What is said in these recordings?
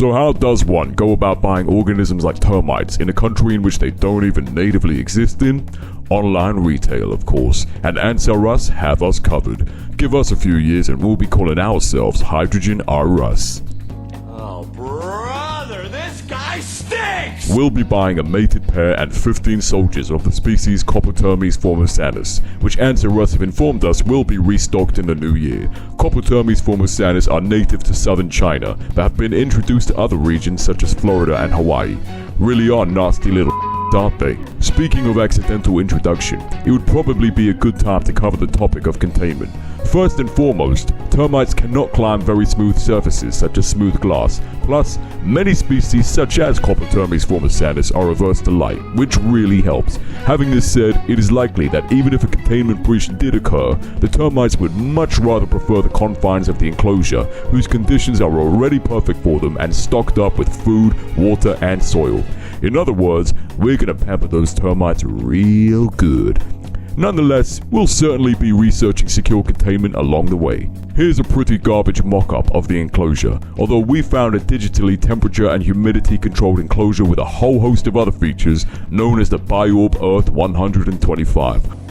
So how does one go about buying organisms like termites in a country in which they don't even natively exist in? Online retail, of course, and Answer Us have us covered. Give us a few years and we'll be calling ourselves Hydrogen R Us. Oh, brother, this guy stinks! We'll be buying a mated pair and 15 soldiers of the species Termite formosanus, which Answer Us have informed us will be restocked in the new year. Termite formosanus are native to southern China, but have been introduced to other regions such as Florida and Hawaii. Really are nasty little aren't they? Speaking of accidental introduction, it would probably be a good time to cover the topic of containment. First and foremost, termites cannot climb very smooth surfaces such as smooth glass. Plus, many species such as Termite formosanus are averse to light, which really helps. Having this said, it is likely that even if a containment breach did occur, the termites would much rather prefer the confines of the enclosure, whose conditions are already perfect for them and stocked up with food, water, and soil. In other words, we're gonna pamper those termites real good. Nonetheless, we'll certainly be researching secure containment along the way. Here's a pretty garbage mock-up of the enclosure, although we found a digitally temperature and humidity controlled enclosure with a whole host of other features known as the Biorb Earth 125.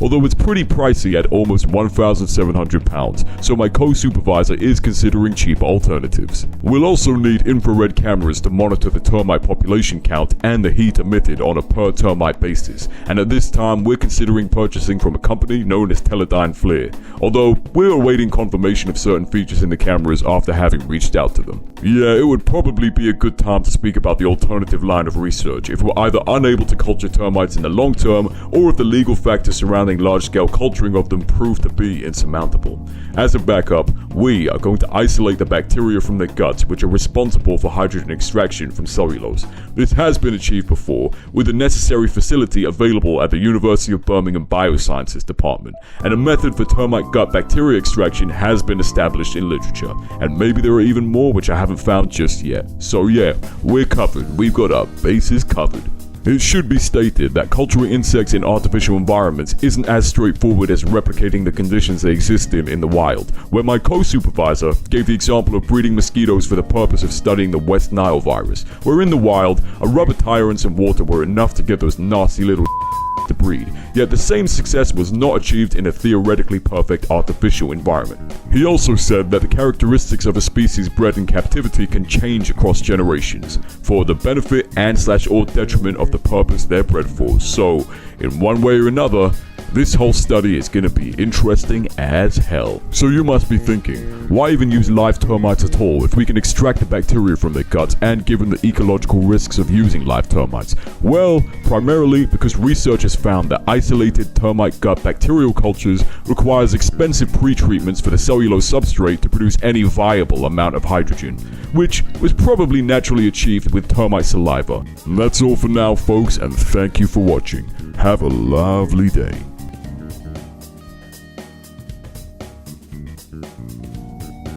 Although it's pretty pricey at almost £1,700, so my co-supervisor is considering cheaper alternatives. We'll also need infrared cameras to monitor the termite population count and the heat emitted on a per termite basis, and at this time we're considering purchasing from a company known as Teledyne FLIR, although we're awaiting confirmation of certain features in the cameras after having reached out to them. Yeah, it would probably be a good time to speak about the alternative line of research if we're either unable to culture termites in the long term, or if the legal factors surrounding large-scale culturing of them prove to be insurmountable. As a backup, we are going to isolate the bacteria from their guts, which are responsible for hydrogen extraction from cellulose. This has been achieved before, with the necessary facility available at the University of Birmingham Biosciences Department, and a method for termite gut bacteria extraction has been established in literature, and maybe there are even more which I haven't found just yet. So yeah, we're covered. We've got our bases covered. It should be stated that culturing insects in artificial environments isn't as straightforward as replicating the conditions they exist in the wild, where my co-supervisor gave the example of breeding mosquitoes for the purpose of studying the West Nile virus, where in the wild, a rubber tire and some water were enough to get those nasty little to breed, yet the same success was not achieved in a theoretically perfect artificial environment. He also said that the characteristics of a species bred in captivity can change across generations, for the benefit and/or detriment of the purpose they're bred for. So, in one way or another, this whole study is going to be interesting as hell. So you must be thinking, why even use live termites at all if we can extract the bacteria from their guts, and given the ecological risks of using live termites? Well, primarily because research has found that isolated termite gut bacterial cultures requires expensive pre-treatments for the cellulose substrate to produce any viable amount of hydrogen, which was probably naturally achieved with termite saliva. And that's all for now, folks, and thank you for watching. Have a lovely day.